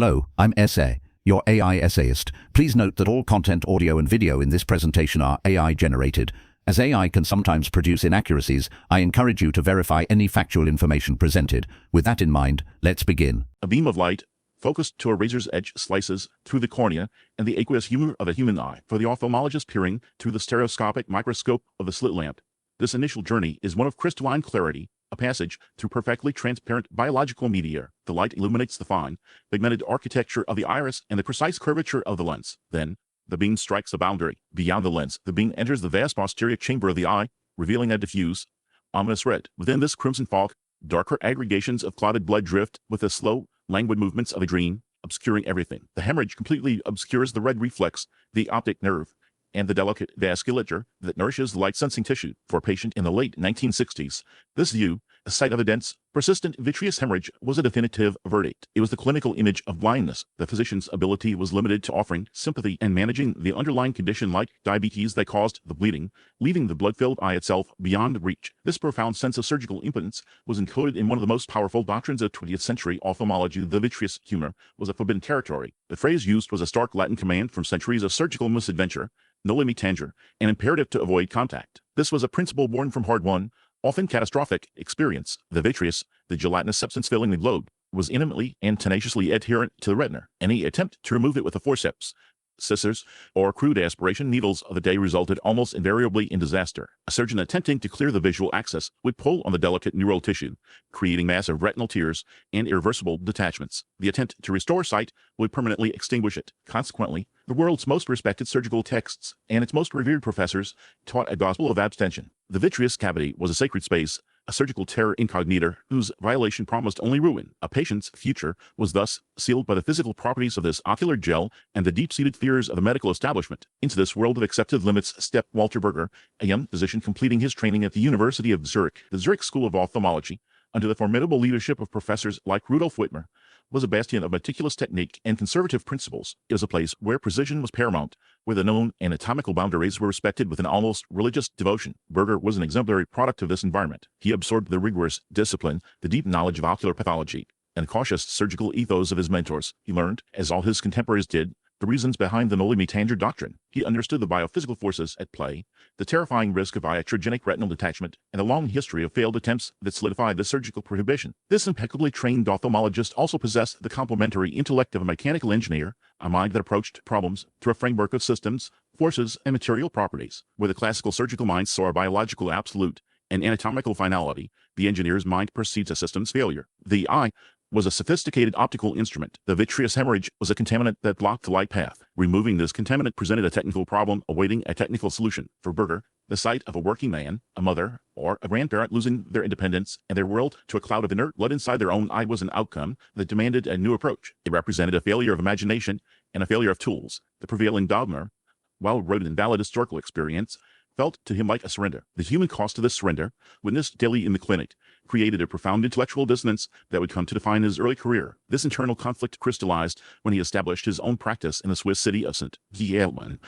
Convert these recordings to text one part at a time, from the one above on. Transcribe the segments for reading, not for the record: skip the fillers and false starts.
Hello, I'm SA, your AI essayist. Please note that all content, audio and video in this presentation are AI generated. As AI can sometimes produce inaccuracies, I encourage you to verify any factual information presented. With that in mind, let's begin. A beam of light, focused to a razor's edge, slices through the cornea and the aqueous humor of a human eye for the ophthalmologist peering through the stereoscopic microscope of the slit lamp. This initial journey is one of crystalline clarity, a passage through perfectly transparent biological media. The light illuminates the fine, pigmented architecture of the iris and the precise curvature of the lens. Then, the beam strikes a boundary. Beyond the lens, the beam enters the vast posterior chamber of the eye, revealing a diffuse, ominous red. Within this crimson fog, darker aggregations of clotted blood drift with the slow, languid movements of a dream, obscuring everything. The hemorrhage completely obscures the red reflex, the optic nerve, and the delicate vasculature that nourishes the light-sensing tissue. For a patient in the late 1960s, this view, a sight of a dense, persistent vitreous hemorrhage, was a definitive verdict. It was the clinical image of blindness. The physician's ability was limited to offering sympathy and managing the underlying condition like diabetes that caused the bleeding, leaving the blood-filled eye itself beyond reach. This profound sense of surgical impotence was encoded in one of the most powerful doctrines of 20th century ophthalmology. The vitreous humor was a forbidden territory. The phrase used was a stark Latin command from centuries of surgical misadventure, noli me tangere, an imperative to avoid contact. This was a principle born from hard-won, often catastrophic, experience. The vitreous, the gelatinous substance filling the globe, was intimately and tenaciously adherent to the retina. Any attempt to remove it with a forceps, scissors, or crude aspiration needles of the day resulted almost invariably in disaster. A surgeon attempting to clear the visual axis would pull on the delicate neural tissue, creating massive retinal tears and irreversible detachments. The attempt to restore sight would permanently extinguish it. Consequently, the world's most respected surgical texts and its most revered professors taught a gospel of abstention. The vitreous cavity was a sacred space, a surgical terra incognita whose violation promised only ruin. A patient's future was thus sealed by the physical properties of this ocular gel and the deep-seated fears of the medical establishment. Into this world of accepted limits stepped Walter Berger, a young physician completing his training at the University of Zurich. The Zurich School of Ophthalmology, under the formidable leadership of professors like Rudolf Whitmer, was a bastion of meticulous technique and conservative principles. It was a place where precision was paramount, where the known anatomical boundaries were respected with an almost religious devotion. Berger was an exemplary product of this environment. He absorbed the rigorous discipline, the deep knowledge of ocular pathology, and the cautious surgical ethos of his mentors. He learned, as all his contemporaries did, the reasons behind the noli me tangere doctrine. He understood the biophysical forces at play, the terrifying risk of iatrogenic retinal detachment, and the long history of failed attempts that solidified the surgical prohibition. This impeccably trained ophthalmologist also possessed the complementary intellect of a mechanical engineer, a mind that approached problems through a framework of systems, forces, and material properties. Where the classical surgical mind saw a biological absolute and anatomical finality, the engineer's mind perceives a system's failure. The eye was a sophisticated optical instrument. The vitreous hemorrhage was a contaminant that blocked the light path. Removing this contaminant presented a technical problem awaiting a technical solution. For Berger, the sight of a working man, a mother, or a grandparent losing their independence and their world to a cloud of inert blood inside their own eye was an outcome that demanded a new approach. It represented a failure of imagination and a failure of tools. The prevailing dogma, while rooted in valid historical experience, felt to him like a surrender. The human cost of this surrender, witnessed daily in the clinic, created a profound intellectual dissonance that would come to define his early career. This internal conflict crystallized when he established his own practice in the Swiss city of St. Gallen.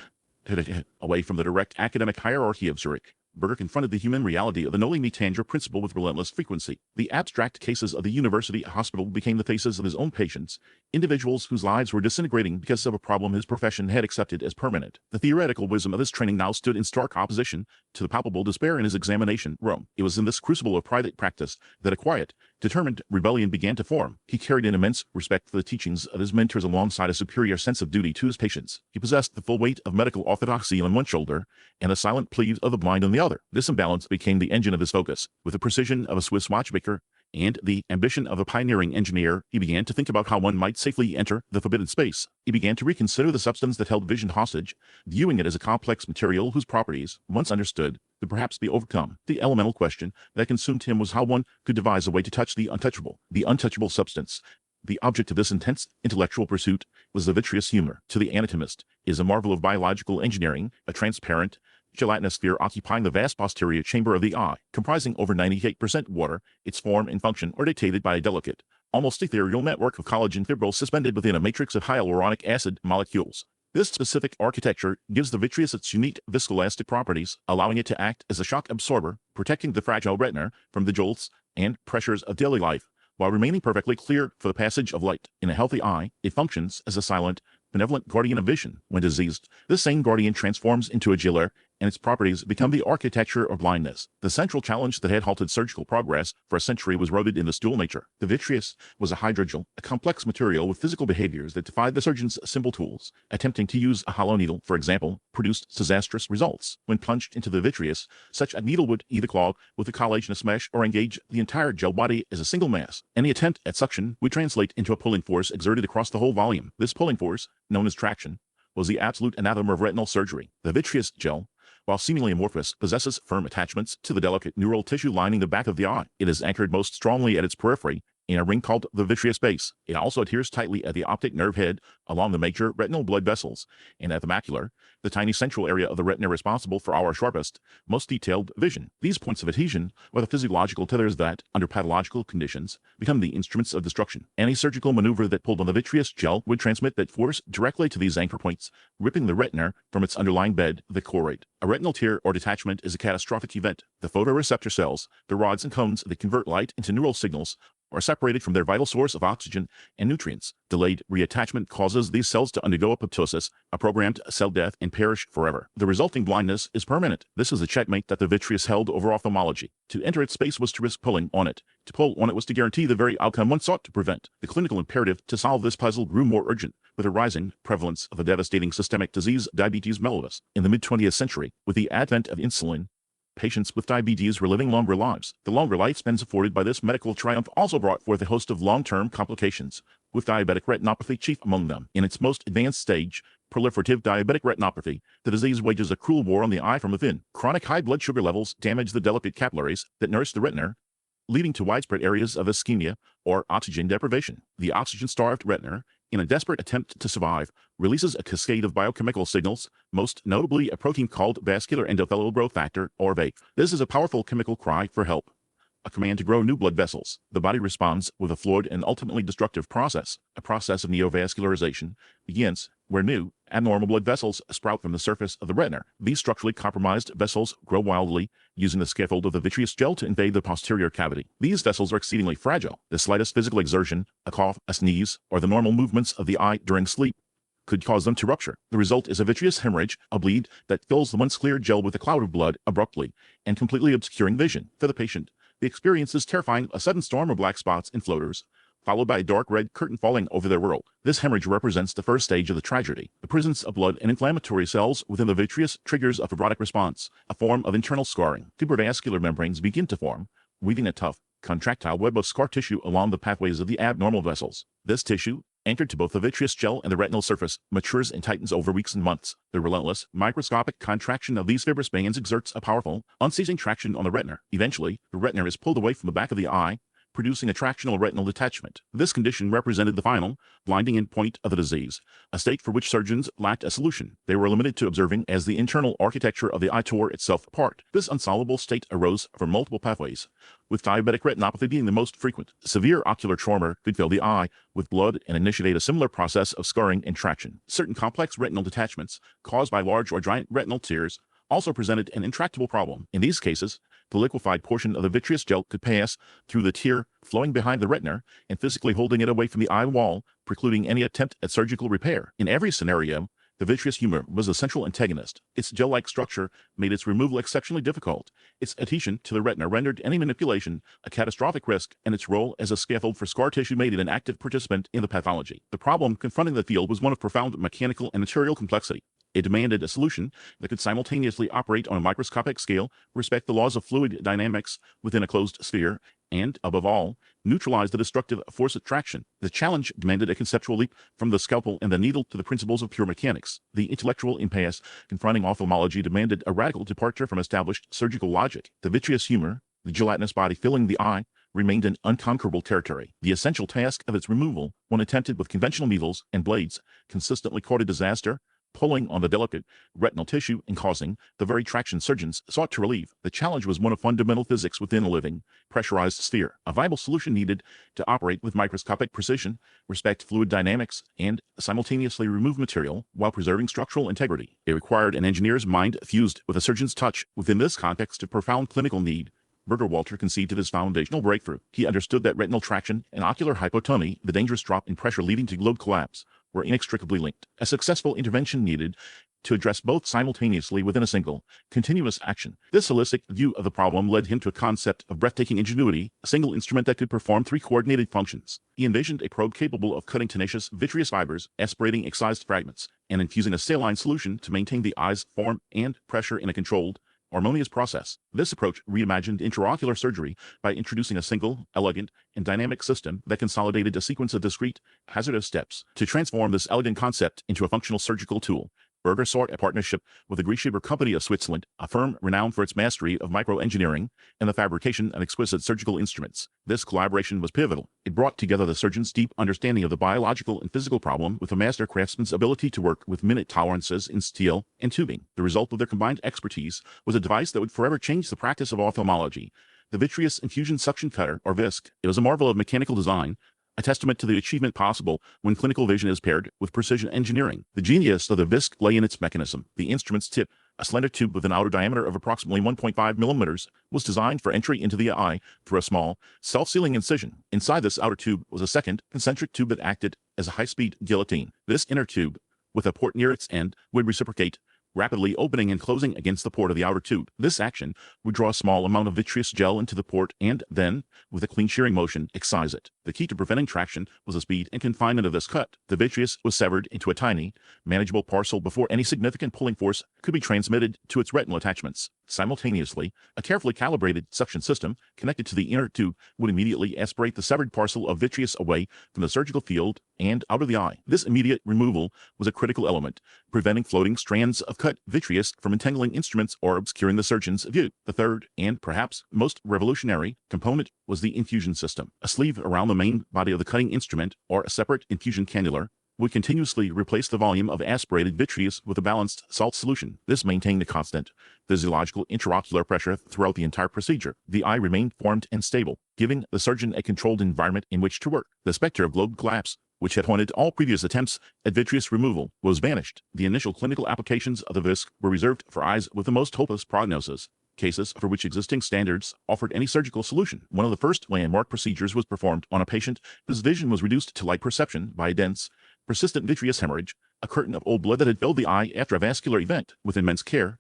Away from the direct academic hierarchy of Zurich, Berger confronted the human reality of the noli me tangere principle with relentless frequency. The abstract cases of the university hospital became the faces of his own patients, individuals whose lives were disintegrating because of a problem his profession had accepted as permanent. The theoretical wisdom of his training now stood in stark opposition to the palpable despair in his examination room. It was in this crucible of private practice that a quiet, determined rebellion began to form. He carried an immense respect for the teachings of his mentors alongside a superior sense of duty to his patients. He possessed the full weight of medical orthodoxy on one shoulder and the silent pleas of the blind on the other. This imbalance became the engine of his focus. With the precision of a Swiss watchmaker and the ambition of a pioneering engineer, he began to think about how one might safely enter the forbidden space. He began to reconsider the substance that held vision hostage, viewing it as a complex material whose properties, once understood, could perhaps be overcome. The elemental question that consumed him was how one could devise a way to touch the untouchable substance. The object of this intense intellectual pursuit was the vitreous humor. To the anatomist, it is a marvel of biological engineering, a transparent, gelatinous sphere occupying the vast posterior chamber of the eye, comprising over 98% water. Its form and function are dictated by a delicate, almost ethereal network of collagen fibrils suspended within a matrix of hyaluronic acid molecules. This specific architecture gives the vitreous its unique viscoelastic properties, allowing it to act as a shock absorber, protecting the fragile retina from the jolts and pressures of daily life, while remaining perfectly clear for the passage of light. In a healthy eye, it functions as a silent, benevolent guardian of vision. When diseased, this same guardian transforms into a jailer, and its properties become the architecture of blindness. The central challenge that had halted surgical progress for a century was rooted in this dual nature. The vitreous was a hydrogel, a complex material with physical behaviors that defied the surgeon's simple tools. Attempting to use a hollow needle, for example, produced disastrous results. When plunged into the vitreous, such a needle would either clog with a collagenous mesh or engage the entire gel body as a single mass. Any attempt at suction would translate into a pulling force exerted across the whole volume. This pulling force, known as traction, was the absolute anathema of retinal surgery. The vitreous gel, while seemingly amorphous, possesses firm attachments to the delicate neural tissue lining the back of the eye. It is anchored most strongly at its periphery in a ring called the vitreous base. It also adheres tightly at the optic nerve head along the major retinal blood vessels, and at the macular, the tiny central area of the retina responsible for our sharpest, most detailed vision. These points of adhesion are the physiological tethers that, under pathological conditions, become the instruments of destruction. Any surgical maneuver that pulled on the vitreous gel would transmit that force directly to these anchor points, ripping the retina from its underlying bed, the choroid. A retinal tear or detachment is a catastrophic event. The photoreceptor cells, the rods and cones that convert light into neural signals, are separated from their vital source of oxygen and nutrients. Delayed reattachment causes these cells to undergo apoptosis, a programmed cell death, and perish forever. The resulting blindness is permanent. This is the checkmate that the vitreous held over ophthalmology. To enter its space was to risk pulling on it. To pull on it was to guarantee the very outcome one sought to prevent. The clinical imperative to solve this puzzle grew more urgent with the rising prevalence of the devastating systemic disease diabetes mellitus. In the mid-20th century, with the advent of insulin, patients with diabetes were living longer lives. The longer lifespans afforded by this medical triumph also brought forth a host of long-term complications, with diabetic retinopathy chief among them. In its most advanced stage, proliferative diabetic retinopathy, the disease wages a cruel war on the eye from within. Chronic high blood sugar levels damage the delicate capillaries that nourish the retina, leading to widespread areas of ischemia or oxygen deprivation. The oxygen-starved retina, in a desperate attempt to survive, releases a cascade of biochemical signals, most notably a protein called vascular endothelial growth factor, or VAGE. This is a powerful chemical cry for help, a command to grow new blood vessels. The body responds with a flawed and ultimately destructive process. A process of neovascularization begins where new, abnormal blood vessels sprout from the surface of the retina. These structurally compromised vessels grow wildly, using the scaffold of the vitreous gel to invade the posterior cavity. These vessels are exceedingly fragile. The slightest physical exertion, a cough, a sneeze, or the normal movements of the eye during sleep could cause them to rupture. The result is a vitreous hemorrhage, a bleed that fills the once clear gel with a cloud of blood abruptly and completely obscuring vision. For the patient, the experience is terrifying, a sudden storm of black spots and floaters, followed by a dark red curtain falling over their world. This hemorrhage represents the first stage of the tragedy. The presence of blood and inflammatory cells within the vitreous triggers a fibrotic response, a form of internal scarring. Tubervascular membranes begin to form, weaving a tough, contractile web of scar tissue along the pathways of the abnormal vessels. This tissue, anchored to both the vitreous gel and the retinal surface, matures and tightens over weeks and months. The relentless, microscopic contraction of these fibrous bands exerts a powerful, unceasing traction on the retina. Eventually, the retina is pulled away from the back of the eye, producing a tractional retinal detachment. This condition represented the final, blinding endpoint of the disease, a state for which surgeons lacked a solution. They were limited to observing as the internal architecture of the eye tore itself apart. This unsolvable state arose from multiple pathways, with diabetic retinopathy being the most frequent. Severe ocular trauma could fill the eye with blood and initiate a similar process of scarring and traction. Certain complex retinal detachments, caused by large or giant retinal tears, also presented an intractable problem. In these cases, the liquefied portion of the vitreous gel could pass through the tear flowing behind the retina and physically holding it away from the eye wall, precluding any attempt at surgical repair. In every scenario, the vitreous humor was the central antagonist. Its gel-like structure made its removal exceptionally difficult. Its adhesion to the retina rendered any manipulation a catastrophic risk, and its role as a scaffold for scar tissue made it an active participant in the pathology. The problem confronting the field was one of profound mechanical and material complexity. It demanded a solution that could simultaneously operate on a microscopic scale, respect the laws of fluid dynamics within a closed sphere, and, above all, neutralize the destructive force of traction. The challenge demanded a conceptual leap from the scalpel and the needle to the principles of pure mechanics. The intellectual impasse confronting ophthalmology demanded a radical departure from established surgical logic. The vitreous humor, the gelatinous body filling the eye, remained an unconquerable territory. The essential task of its removal, when attempted with conventional needles and blades, consistently courted disaster, pulling on the delicate retinal tissue and causing the very traction surgeons sought to relieve. The challenge was one of fundamental physics within a living, pressurized sphere. A viable solution needed to operate with microscopic precision, respect fluid dynamics, and simultaneously remove material while preserving structural integrity. It required an engineer's mind fused with a surgeon's touch. Within this context, a profound clinical need Berger Walter conceived of his foundational breakthrough. He understood that retinal traction and ocular hypotomy, the dangerous drop in pressure leading to globe collapse, were inextricably linked. A successful intervention needed to address both simultaneously within a single, continuous action. This holistic view of the problem led him to a concept of breathtaking ingenuity, a single instrument that could perform 3 coordinated functions. He envisioned a probe capable of cutting tenacious vitreous fibers, aspirating excised fragments, and infusing a saline solution to maintain the eye's form and pressure in a controlled, harmonious process. This approach reimagined intraocular surgery by introducing a single, elegant, and dynamic system that consolidated a sequence of discrete, hazardous steps. To transform this elegant concept into a functional surgical tool, Berger sought a partnership with the Grieschieber Company of Switzerland, a firm renowned for its mastery of microengineering and the fabrication of exquisite surgical instruments. This collaboration was pivotal. It brought together the surgeon's deep understanding of the biological and physical problem with a master craftsman's ability to work with minute tolerances in steel and tubing. The result of their combined expertise was a device that would forever change the practice of ophthalmology. The Vitreous Infusion Suction Cutter, or VISC. It was a marvel of mechanical design, a testament to the achievement possible when clinical vision is paired with precision engineering. The genius of the VISC lay in its mechanism. The instrument's tip, a slender tube with an outer diameter of approximately 1.5 millimeters, was designed for entry into the eye through a small, self-sealing incision. Inside this outer tube was a second, concentric tube that acted as a high-speed guillotine. This inner tube, with a port near its end, would reciprocate, rapidly opening and closing against the port of the outer tube. This action would draw a small amount of vitreous gel into the port and then, with a clean shearing motion, excise it. The key to preventing traction was the speed and confinement of this cut. The vitreous was severed into a tiny, manageable parcel before any significant pulling force could be transmitted to its retinal attachments. Simultaneously, a carefully calibrated suction system connected to the inner tube would immediately aspirate the severed parcel of vitreous away from the surgical field and out of the eye. This immediate removal was a critical element, preventing floating strands of cut vitreous from entangling instruments or obscuring the surgeon's view. The third, and perhaps most revolutionary, component was the infusion system. A sleeve around the main body of the cutting instrument, or a separate infusion cannula, would continuously replace the volume of aspirated vitreous with a balanced salt solution. This maintained a constant physiological intraocular pressure throughout the entire procedure. The eye remained formed and stable, giving the surgeon a controlled environment in which to work. The specter of globe collapse, which had haunted all previous attempts at vitreous removal, was banished. The initial clinical applications of the VISC were reserved for eyes with the most hopeless prognosis, cases for which existing standards offered any surgical solution. One of the first landmark procedures was performed on a patient whose vision was reduced to light perception by a dense, persistent vitreous hemorrhage, a curtain of old blood that had filled the eye after a vascular event. With immense care,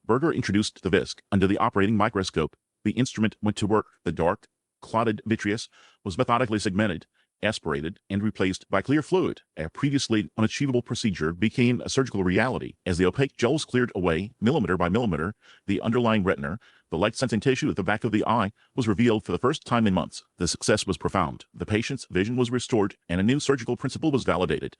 Berger introduced the VISC. Under the operating microscope, the instrument went to work. The dark, clotted vitreous was methodically segmented, aspirated, and replaced by clear fluid. A previously unachievable procedure became a surgical reality. As the opaque gels cleared away, millimeter by millimeter, the underlying retina, the light-sensing tissue at the back of the eye, was revealed for the first time in months. The success was profound. The patient's vision was restored, and a new surgical principle was validated.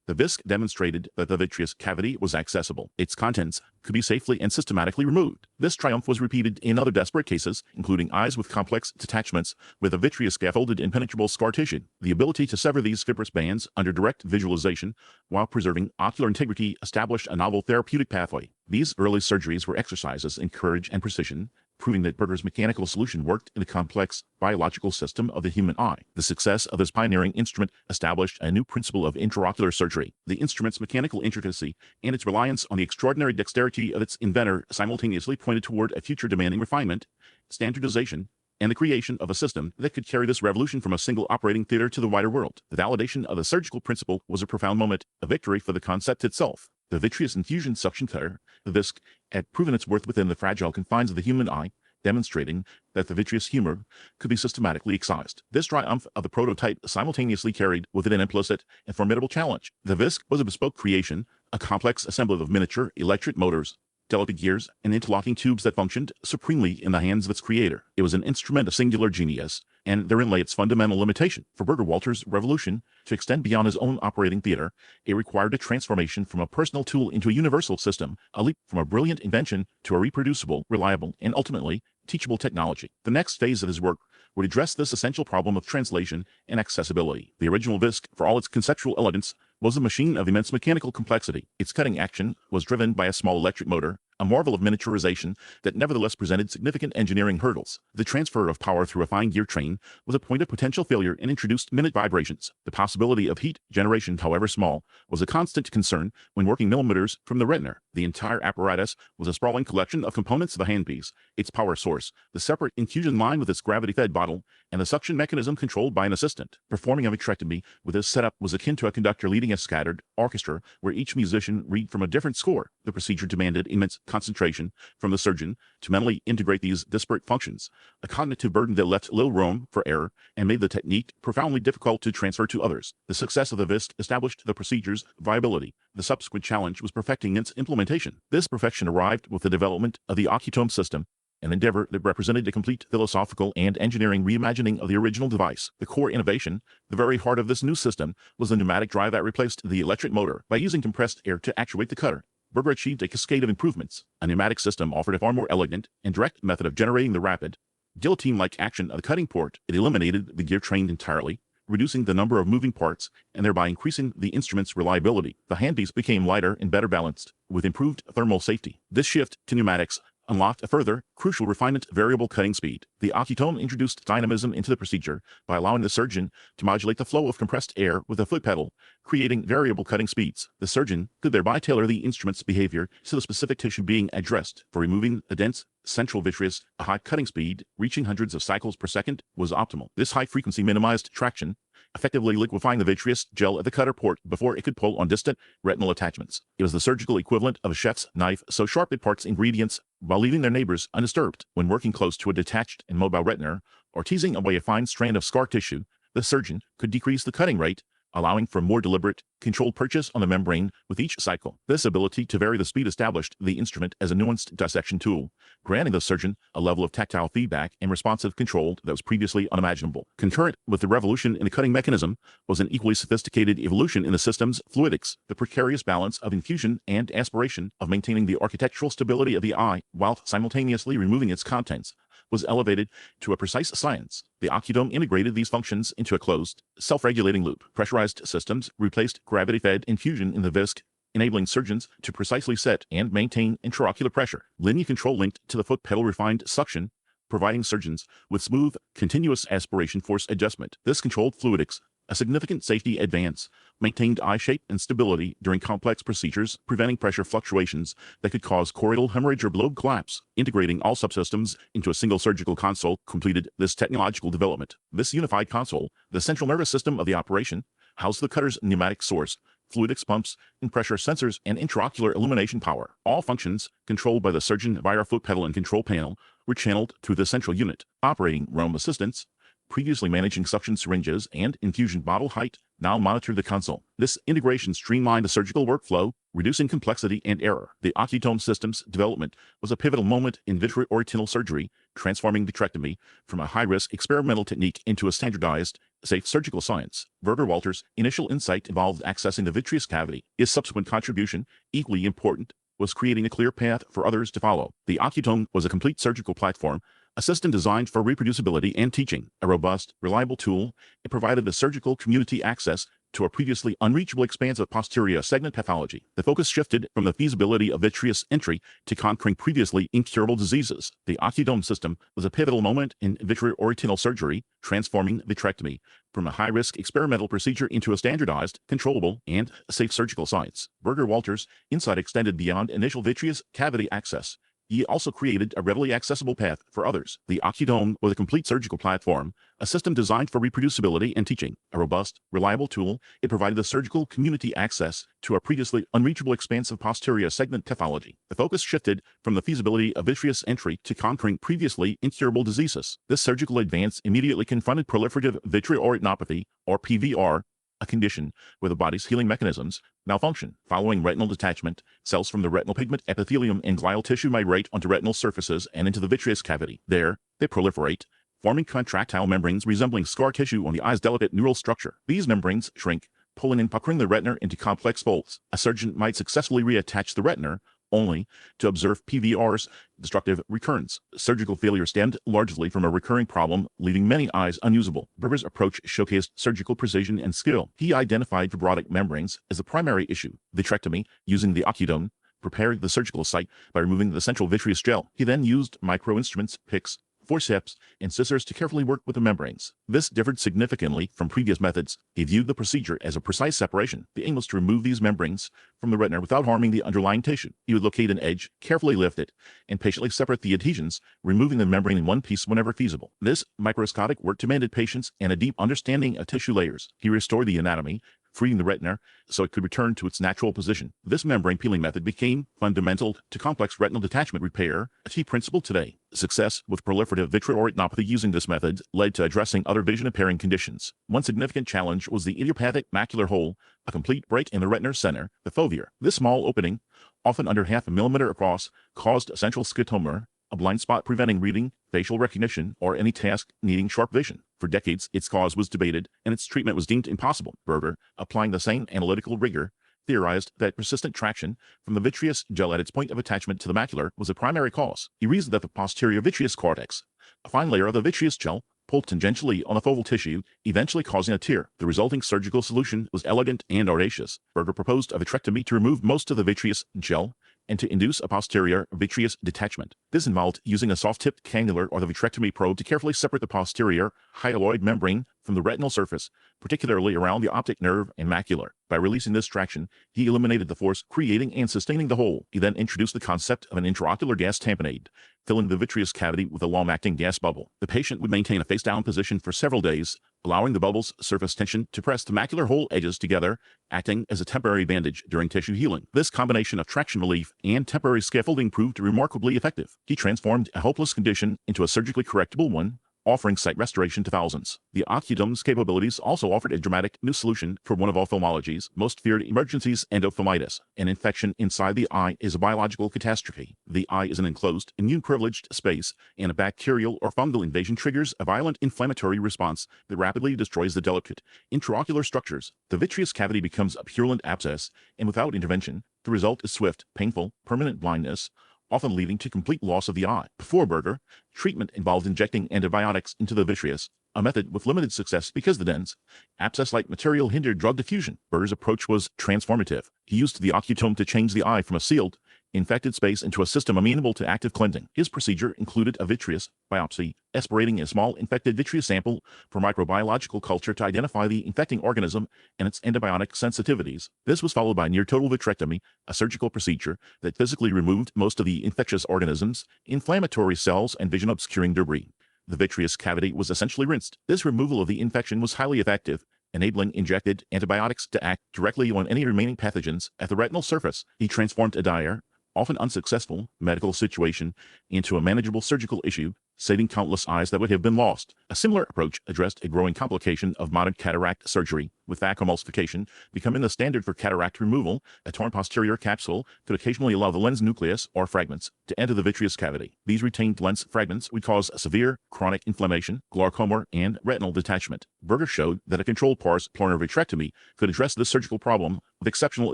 The VISC demonstrated that the vitreous cavity was accessible. Its contents could be safely and systematically removed. This triumph was repeated in other desperate cases, including eyes with complex detachments with a vitreous scaffolded impenetrable scar tissue. The ability to sever these fibrous bands under direct visualization while preserving ocular integrity established a novel therapeutic pathway. These early surgeries were exercises in courage and precision, proving that Berger's mechanical solution worked in the complex biological system of the human eye. The success of this pioneering instrument established a new principle of intraocular surgery. The instrument's mechanical intricacy and its reliance on the extraordinary dexterity of its inventor simultaneously pointed toward a future demanding refinement, standardization, and the creation of a system that could carry this revolution from a single operating theater to the wider world. The validation of the surgical principle was a profound moment, a victory for the concept itself. The Vitreous Infusion Suction Cutter, the VISC, had proven its worth within the fragile confines of the human eye, demonstrating that the vitreous humor could be systematically excised. This triumph of the prototype simultaneously carried with it an implicit and formidable challenge. The VISC was a bespoke creation, a complex assembly of miniature electric motors, delicate gears, and interlocking tubes that functioned supremely in the hands of its creator. It was an instrument of singular genius, and therein lay its fundamental limitation. For Berger Walter's revolution to extend beyond his own operating theater, it required a transformation from a personal tool into a universal system, a leap from a brilliant invention to a reproducible, reliable, and ultimately teachable technology. The next phase of his work would address this essential problem of translation and accessibility. The original VISC, for all its conceptual elegance, was a machine of immense mechanical complexity. Its cutting action was driven by a small electric motor, a marvel of miniaturization that nevertheless presented significant engineering hurdles. The transfer of power through a fine gear train was a point of potential failure and introduced minute vibrations. The possibility of heat generation, however small, was a constant concern when working millimeters from the retina. The entire apparatus was a sprawling collection of components of the handpiece, its power source, the separate infusion line with its gravity-fed bottle, and the suction mechanism controlled by an assistant. Performing a vitrectomy with this setup was akin to a conductor leading a scattered orchestra where each musician read from a different score. The procedure demanded immense concentration from the surgeon to mentally integrate these disparate functions, a cognitive burden that left little room for error and made the technique profoundly difficult to transfer to others. The success of the VISC established the procedure's viability. The subsequent challenge was perfecting its implementation. This perfection arrived with the development of the Ocutome system, an endeavor that represented a complete philosophical and engineering reimagining of the original device. The core innovation, the very heart of this new system, was the pneumatic drive that replaced the electric motor. By using compressed air to actuate the cutter, Berger achieved a cascade of improvements. A pneumatic system offered a far more elegant and direct method of generating the rapid, guillotine-like action of the cutting port. It eliminated the gear train entirely, reducing the number of moving parts and thereby increasing the instrument's reliability. The handpiece became lighter and better balanced, with improved thermal safety. This shift to pneumatics unlocked a further crucial refinement: variable cutting speed. The Ocutome introduced dynamism into the procedure by allowing the surgeon to modulate the flow of compressed air with a foot pedal, creating variable cutting speeds. The surgeon could thereby tailor the instrument's behavior to the specific tissue being addressed. For removing a dense central vitreous, a high cutting speed, reaching hundreds of cycles per second, was optimal. This high frequency minimized traction, effectively liquefying the vitreous gel at the cutter port before it could pull on distant retinal attachments. It was the surgical equivalent of a chef's knife, so sharp it parts ingredients while leaving their neighbors undisturbed. When working close to a detached and mobile retina, or teasing away a fine strand of scar tissue, the surgeon could decrease the cutting rate, allowing for more deliberate, controlled purchase on the membrane with each cycle. This ability to vary the speed established the instrument as a nuanced dissection tool, granting the surgeon a level of tactile feedback and responsive control that was previously unimaginable. Concurrent with the revolution in the cutting mechanism was an equally sophisticated evolution in the system's fluidics, the precarious balance of infusion and aspiration, of maintaining the architectural stability of the eye while simultaneously removing its contents, was elevated to a precise science. The Ocutome integrated these functions into a closed, self-regulating loop. Pressurized systems replaced gravity-fed infusion in the VISC, enabling surgeons to precisely set and maintain intraocular pressure. Linear control linked to the foot pedal refined suction, providing surgeons with smooth, continuous aspiration force adjustment. This controlled fluidics, a significant safety advance, maintained eye shape and stability during complex procedures, preventing pressure fluctuations that could cause choroidal hemorrhage or globe collapse. Integrating all subsystems into a single surgical console completed this technological development. This unified console, the central nervous system of the operation, housed the cutter's pneumatic source, fluidics pumps, and pressure sensors, and intraocular illumination power. All functions, controlled by the surgeon via a foot pedal and control panel, were channeled through the central unit. Operating room assistants, previously managing suction syringes and infusion bottle height, now monitor the console. This integration streamlined the surgical workflow, reducing complexity and error. The Ocutome system's development was a pivotal moment in vitreoretinal surgery, transforming vitrectomy from a high-risk experimental technique into a standardized, safe surgical science. Berger Walter's initial insight involved accessing the vitreous cavity. His subsequent contribution, equally important, was creating a clear path for others to follow. The Ocutome was a complete surgical platform, a system designed for reproducibility and teaching, a robust, reliable tool. It provided the surgical community access to a previously unreachable expanse of posterior segment pathology. The focus shifted from the feasibility of vitreous entry to conquering previously incurable diseases. The Ocutome system was a pivotal moment in vitreoretinal surgery, transforming vitrectomy from a high-risk experimental procedure into a standardized, controllable, and safe surgical science. Berger Walter's insight extended beyond initial vitreous cavity access. He also created a readily accessible path for others. The Ocutome was a complete surgical platform, a system designed for reproducibility and teaching, a robust, reliable tool. It provided the surgical community access to a previously unreachable expanse of posterior segment pathology. The focus shifted from the feasibility of vitreous entry to conquering previously incurable diseases. This surgical advance immediately confronted proliferative vitreoretinopathy, or PVR, a condition where the body's healing mechanisms malfunction. Following retinal detachment, cells from the retinal pigment epithelium and glial tissue migrate onto retinal surfaces and into the vitreous cavity. There, they proliferate, forming contractile membranes resembling scar tissue on the eye's delicate neural structure. These membranes shrink, pulling and puckering the retina into complex folds. A surgeon might successfully reattach the retina, only to observe PVR's destructive recurrence. Surgical failure stemmed largely from a recurring problem, leaving many eyes unusable. Berger's approach showcased surgical precision and skill. He identified fibrotic membranes as the primary issue. Vitrectomy, using the Ocutome, prepared the surgical site by removing the central vitreous gel. He then used micro-instruments, picks, forceps, and scissors to carefully work with the membranes. This differed significantly from previous methods. He viewed the procedure as a precise separation. The aim was to remove these membranes from the retina without harming the underlying tissue. He would locate an edge, carefully lift it, and patiently separate the adhesions, removing the membrane in one piece whenever feasible. This microscopic work demanded patience and a deep understanding of tissue layers. He restored the anatomy, freeing the retina so it could return to its natural position. This membrane peeling method became fundamental to complex retinal detachment repair, a key principle today. Success with proliferative vitreoretinopathy using this method led to addressing other vision-impairing conditions. One significant challenge was the idiopathic macular hole, a complete break in the retina center, the fovea. This small opening, often under half a millimeter across, caused a central scotoma, a blind spot preventing reading, facial recognition, or any task needing sharp vision. For decades, its cause was debated, and its treatment was deemed impossible. Berger, applying the same analytical rigor, theorized that persistent traction from the vitreous gel at its point of attachment to the macula was a primary cause. He reasoned that the posterior vitreous cortex, a fine layer of the vitreous gel, pulled tangentially on the foveal tissue, eventually causing a tear. The resulting surgical solution was elegant and audacious. Berger proposed a vitrectomy to remove most of the vitreous gel and to induce a posterior vitreous detachment. This involved using a soft-tipped cannula or the vitrectomy probe to carefully separate the posterior hyaloid membrane from the retinal surface, particularly around the optic nerve and macula. By releasing this traction, he eliminated the force creating and sustaining the hole. He then introduced the concept of an intraocular gas tamponade, filling the vitreous cavity with a long-acting gas bubble. The patient would maintain a face-down position for several days, allowing the bubble's surface tension to press the macular hole edges together, acting as a temporary bandage during tissue healing. This combination of traction relief and temporary scaffolding proved remarkably effective. He transformed a hopeless condition into a surgically correctable one, offering sight restoration to thousands. The Ocutome's capabilities also offered a dramatic new solution for one of ophthalmology's most feared emergencies, endophthalmitis. An infection inside the eye is a biological catastrophe. The eye is an enclosed, immune-privileged space, and a bacterial or fungal invasion triggers a violent inflammatory response that rapidly destroys the delicate intraocular structures. The vitreous cavity becomes a purulent abscess, and without intervention, the result is swift, painful, permanent blindness, often leading to complete loss of the eye. Before Berger, treatment involved injecting antibiotics into the vitreous, a method with limited success because the dense, abscess-like material hindered drug diffusion. Berger's approach was transformative. He used the Ocutome to change the eye from a sealed, infected space into a system amenable to active cleansing. His procedure included a vitreous biopsy, aspirating a small infected vitreous sample for microbiological culture to identify the infecting organism and its antibiotic sensitivities. This was followed by near-total vitrectomy, a surgical procedure that physically removed most of the infectious organisms, inflammatory cells, and vision-obscuring debris. The vitreous cavity was essentially rinsed. This removal of the infection was highly effective, enabling injected antibiotics to act directly on any remaining pathogens at the retinal surface. He transformed a dire, often unsuccessful, medical situation into a manageable surgical issue, saving countless eyes that would have been lost. A similar approach addressed a growing complication of modern cataract surgery, with vacuumemulsification becoming the standard for cataract removal. A torn posterior capsule could occasionally allow the lens nucleus or fragments to enter the vitreous cavity. These retained lens fragments would cause severe chronic inflammation, glaucoma, and retinal detachment. Berger showed that a controlled pars plana vitrectomy could address this surgical problem with exceptional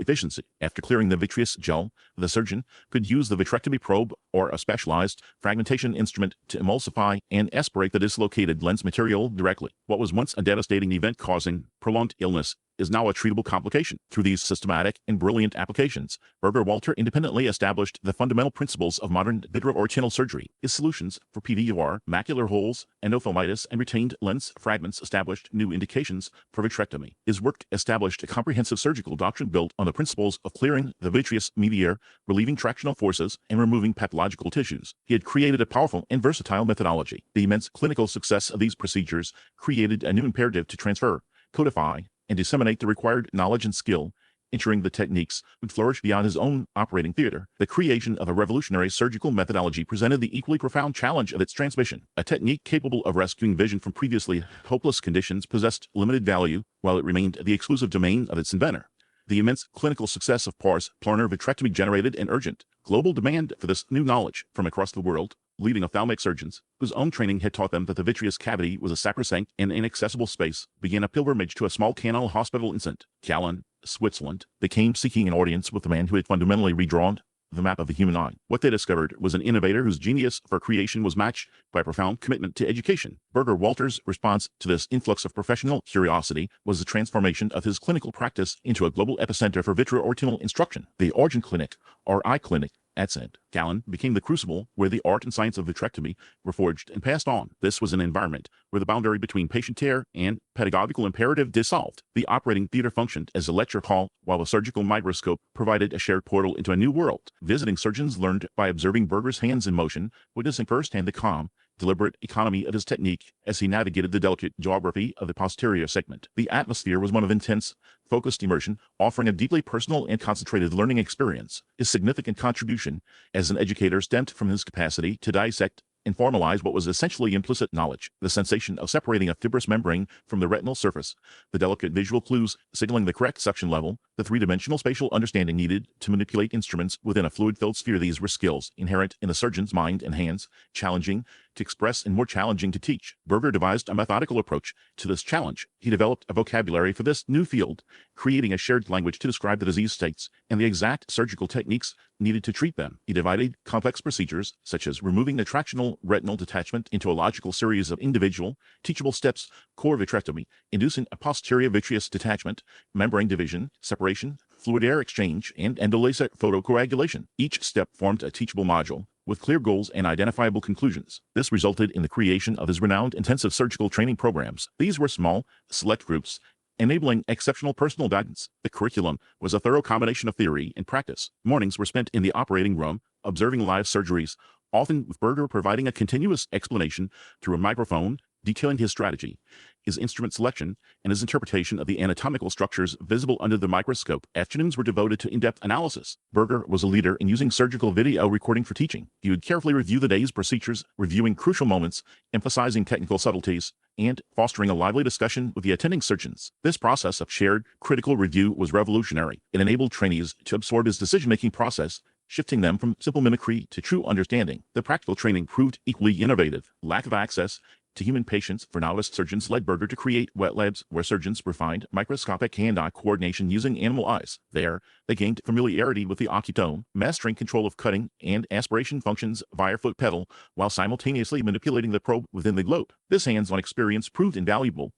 efficiency. After clearing the vitreous gel, the surgeon could use the vitrectomy probe or a specialized fragmentation instrument to emulsify and aspirate the dislocated lens material directly. What was once a devastating event causing prolonged illness is now a treatable complication. Through these systematic and brilliant applications, Berger Walter independently established the fundamental principles of modern vitreoretinal surgery. His solutions for PVR, macular holes, endophthalmitis, and retained lens fragments established new indications for vitrectomy. His work established a comprehensive surgical doctrine built on the principles of clearing the vitreous media, relieving tractional forces, and removing pathological tissues. He had created a powerful and versatile methodology. The immense clinical success of these procedures created a new imperative to transfer, codify, and disseminate the required knowledge and skill, ensuring the techniques would flourish beyond his own operating theater. The creation of a revolutionary surgical methodology presented the equally profound challenge of its transmission. A technique capable of rescuing vision from previously hopeless conditions possessed limited value, while it remained the exclusive domain of its inventor. The immense clinical success of pars plana vitrectomy generated an urgent, global demand for this new knowledge from across the world. Leading ophthalmic surgeons, whose own training had taught them that the vitreous cavity was a sacrosanct and inaccessible space, began a pilgrimage to a small canal hospital in St. Gallen, Switzerland. They came seeking an audience with the man who had fundamentally redrawn the map of the human eye. What they discovered was an innovator whose genius for creation was matched by a profound commitment to education. Berger Walter's response to this influx of professional curiosity was the transformation of his clinical practice into a global epicenter for vitreoretinal instruction. The Origin Clinic, or Eye Clinic, at St. Gallen became the crucible where the art and science of vitrectomy were forged and passed on. This was an environment where the boundary between patient care and pedagogical imperative dissolved. The operating theater functioned as a lecture hall, while the surgical microscope provided a shared portal into a new world. Visiting surgeons learned by observing Berger's hands in motion, witnessing firsthand the calm, deliberate economy of his technique as he navigated the delicate geography of the posterior segment. The atmosphere was one of intense, focused immersion, offering a deeply personal and concentrated learning experience. His significant contribution as an educator stemmed from his capacity to dissect and formalize what was essentially implicit knowledge, the sensation of separating a fibrous membrane from the retinal surface, the delicate visual clues signaling the correct suction level, the three-dimensional spatial understanding needed to manipulate instruments within a fluid-filled sphere. These were skills inherent in the surgeon's mind and hands, challenging to express and more challenging to teach. Berger devised a methodical approach to this challenge. He developed a vocabulary for this new field, creating a shared language to describe the disease states and the exact surgical techniques needed to treat them. He divided complex procedures, such as removing the tractional retinal detachment, into a logical series of individual, teachable steps: core vitrectomy, inducing a posterior vitreous detachment, membrane division, separation, fluid air exchange, and endolaser photocoagulation. Each step formed a teachable module with clear goals and identifiable conclusions. This resulted in the creation of his renowned intensive surgical training programs. These were small, select groups, enabling exceptional personal guidance. The curriculum was a thorough combination of theory and practice. Mornings were spent in the operating room, observing live surgeries, often with Berger providing a continuous explanation through a microphone, detailing his strategy, his instrument selection, and his interpretation of the anatomical structures visible under the microscope. Afternoons were devoted to in-depth analysis. Berger was a leader in using surgical video recording for teaching. He would carefully review the day's procedures, reviewing crucial moments, emphasizing technical subtleties, and fostering a lively discussion with the attending surgeons. This process of shared, critical review was revolutionary. It enabled trainees to absorb his decision-making process, shifting them from simple mimicry to true understanding. The practical training proved equally innovative. Lack of access to human patients for novice surgeons led Berger to create wet labs where surgeons refined microscopic hand-eye coordination using animal eyes. There, they gained familiarity with the ocutome, mastering control of cutting and aspiration functions via foot pedal while simultaneously manipulating the probe within the globe. This hands-on experience proved invaluable.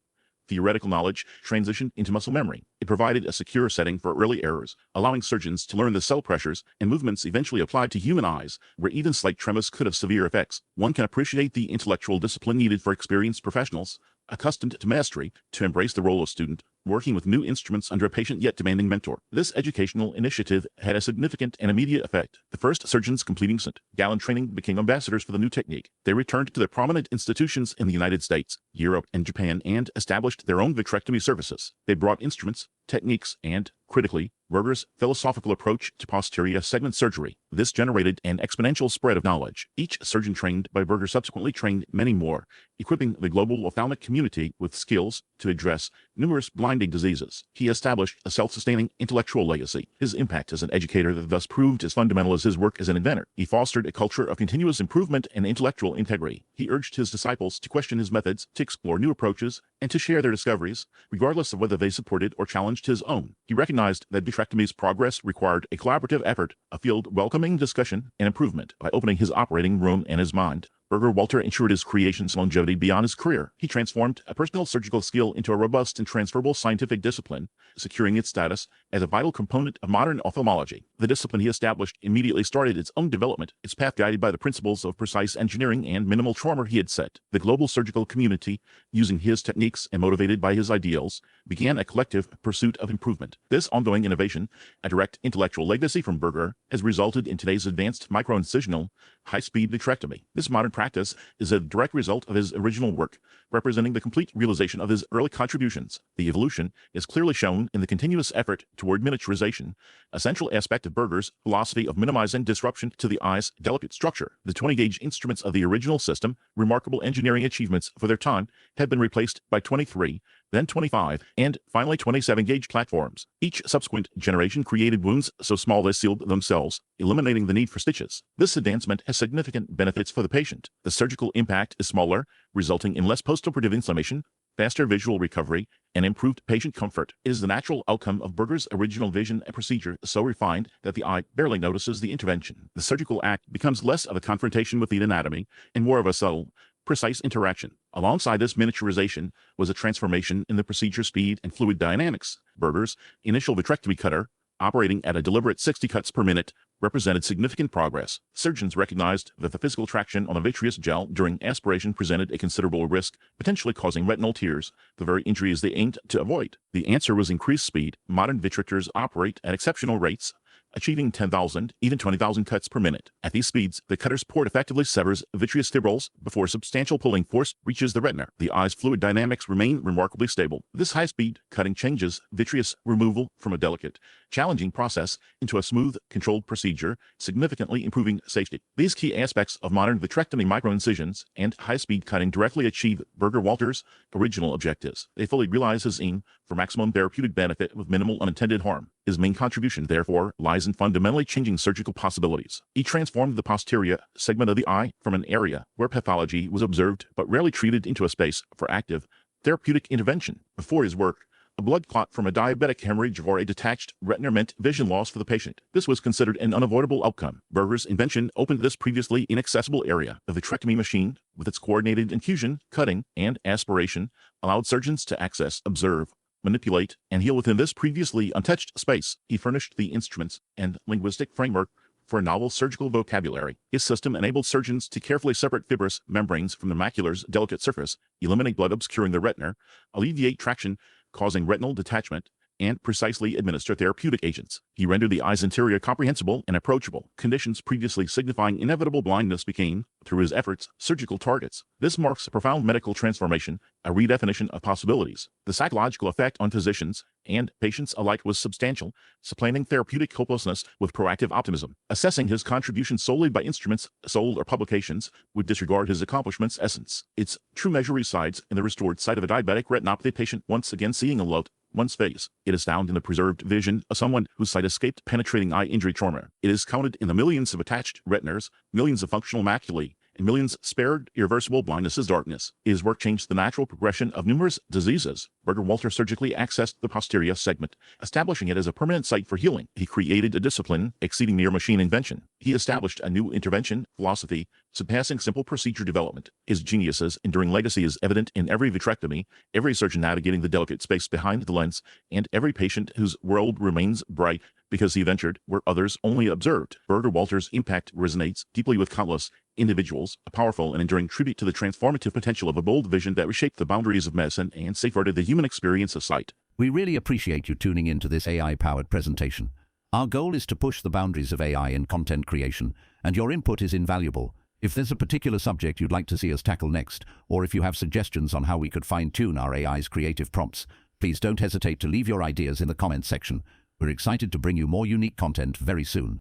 Theoretical knowledge transitioned into muscle memory. It provided a secure setting for early errors, allowing surgeons to learn the cell pressures and movements eventually applied to human eyes, where even slight tremors could have severe effects. One can appreciate the intellectual discipline needed for experienced professionals, accustomed to mastery, to embrace the role of student, working with new instruments under a patient yet demanding mentor. This educational initiative had a significant and immediate effect. The first surgeons completing St. Gallen training became ambassadors for the new technique. They returned to their prominent institutions in the United States, Europe, and Japan and established their own vitrectomy services. They brought instruments, techniques, and, critically, Berger's philosophical approach to posterior segment surgery. This generated an exponential spread of knowledge. Each surgeon trained by Berger subsequently trained many more, equipping the global ophthalmic community with skills to address numerous blinding diseases. He established a self-sustaining intellectual legacy. His impact as an educator thus proved as fundamental as his work as an inventor. He fostered a culture of continuous improvement and intellectual integrity. He urged his disciples to question his methods, to explore new approaches, and to share their discoveries, regardless of whether they supported or challenged his own. He recognized that vitrectomy's progress required a collaborative effort, a field welcoming discussion and improvement. By opening his operating room and his mind, Berger Walter ensured his creation's longevity beyond his career. He transformed a personal surgical skill into a robust and transferable scientific discipline, securing its status as a vital component of modern ophthalmology. The discipline he established immediately started its own development, its path guided by the principles of precise engineering and minimal trauma he had set. The global surgical community, using his techniques and motivated by his ideals, began a collective pursuit of improvement. This ongoing innovation, a direct intellectual legacy from Berger, has resulted in today's advanced microincisional, high-speed vitrectomy. This modern practice is a direct result of his original work, representing the complete realization of his early contributions. The evolution is clearly shown in the continuous effort toward miniaturization, a central aspect of Berger's philosophy of minimizing disruption to the eye's delicate structure. The 20-gauge instruments of the original system, remarkable engineering achievements for their time, have been replaced by 23, then 25, and finally 27-gauge platforms. Each subsequent generation created wounds so small they sealed themselves, eliminating the need for stitches. This advancement has significant benefits for the patient. The surgical impact is smaller, resulting in less postoperative inflammation, faster visual recovery, and improved patient comfort is the natural outcome of Berger's original vision and procedure so refined that the eye barely notices the intervention. The surgical act becomes less of a confrontation with the anatomy and more of a subtle, precise interaction. Alongside this miniaturization was a transformation in the procedure speed and fluid dynamics. Berger's initial vitrectomy cutter, operating at a deliberate 60 cuts per minute, represented significant progress. Surgeons recognized that the physical traction on the vitreous gel during aspiration presented a considerable risk, potentially causing retinal tears, the very injuries they aimed to avoid. The answer was increased speed. Modern vitrectors operate at exceptional rates, achieving 10,000, even 20,000 cuts per minute. At these speeds, the cutter's port effectively severs vitreous fibrils before substantial pulling force reaches the retina. The eye's fluid dynamics remain remarkably stable. This high-speed cutting changes vitreous removal from a delicate, challenging process into a smooth, controlled procedure, significantly improving safety. These key aspects of modern vitrectomy microincisions and high-speed cutting directly achieve Berger-Wolter's original objectives. They fully realize his aim for maximum therapeutic benefit with minimal unintended harm. His main contribution, therefore, lies in fundamentally changing surgical possibilities. He transformed the posterior segment of the eye from an area where pathology was observed but rarely treated into a space for active therapeutic intervention. Before his work, a blood clot from a diabetic hemorrhage or a detached retina meant vision loss for the patient. This was considered an unavoidable outcome. Berger's invention opened this previously inaccessible area. The vitrectomy machine, with its coordinated infusion, cutting, and aspiration, allowed surgeons to access, observe, manipulate, and heal within this previously untouched space. He furnished the instruments and linguistic framework for a novel surgical vocabulary. His system enabled surgeons to carefully separate fibrous membranes from the macula's delicate surface, eliminate blood obscuring the retina, alleviate traction causing retinal detachment, and precisely administer therapeutic agents. He rendered the eye's interior comprehensible and approachable. Conditions previously signifying inevitable blindness became, through his efforts, surgical targets. This marks a profound medical transformation, a redefinition of possibilities. The psychological effect on physicians and patients alike was substantial, supplanting therapeutic hopelessness with proactive optimism. Assessing his contribution solely by instruments sold or publications would disregard his accomplishment's essence. Its true measure resides in the restored sight of a diabetic retinopathy patient once again seeing a loved one's face. It is found in the preserved vision of someone whose sight escaped penetrating eye injury trauma. It is counted in the millions of attached retinas, millions of functional maculae, and millions spared irreversible blindness as darkness. His work changed the natural progression of numerous diseases. Berger-Wolter surgically accessed the posterior segment, establishing it as a permanent site for healing. He created a discipline exceeding mere machine invention. He established a new intervention philosophy, surpassing simple procedure development. His genius's enduring legacy is evident in every vitrectomy, every surgeon navigating the delicate space behind the lens, and every patient whose world remains bright because he ventured where others only observed. Berger-Wolter's impact resonates deeply with countless individuals, a powerful and enduring tribute to the transformative potential of a bold vision that reshaped the boundaries of medicine and safeguarded the human experience of sight. We really appreciate you tuning into this AI-powered presentation. Our goal is to push the boundaries of AI in content creation, and your input is invaluable. If there's a particular subject you'd like to see us tackle next, or if you have suggestions on how we could fine-tune our AI's creative prompts, please don't hesitate to leave your ideas in the comments section. We're excited to bring you more unique content very soon.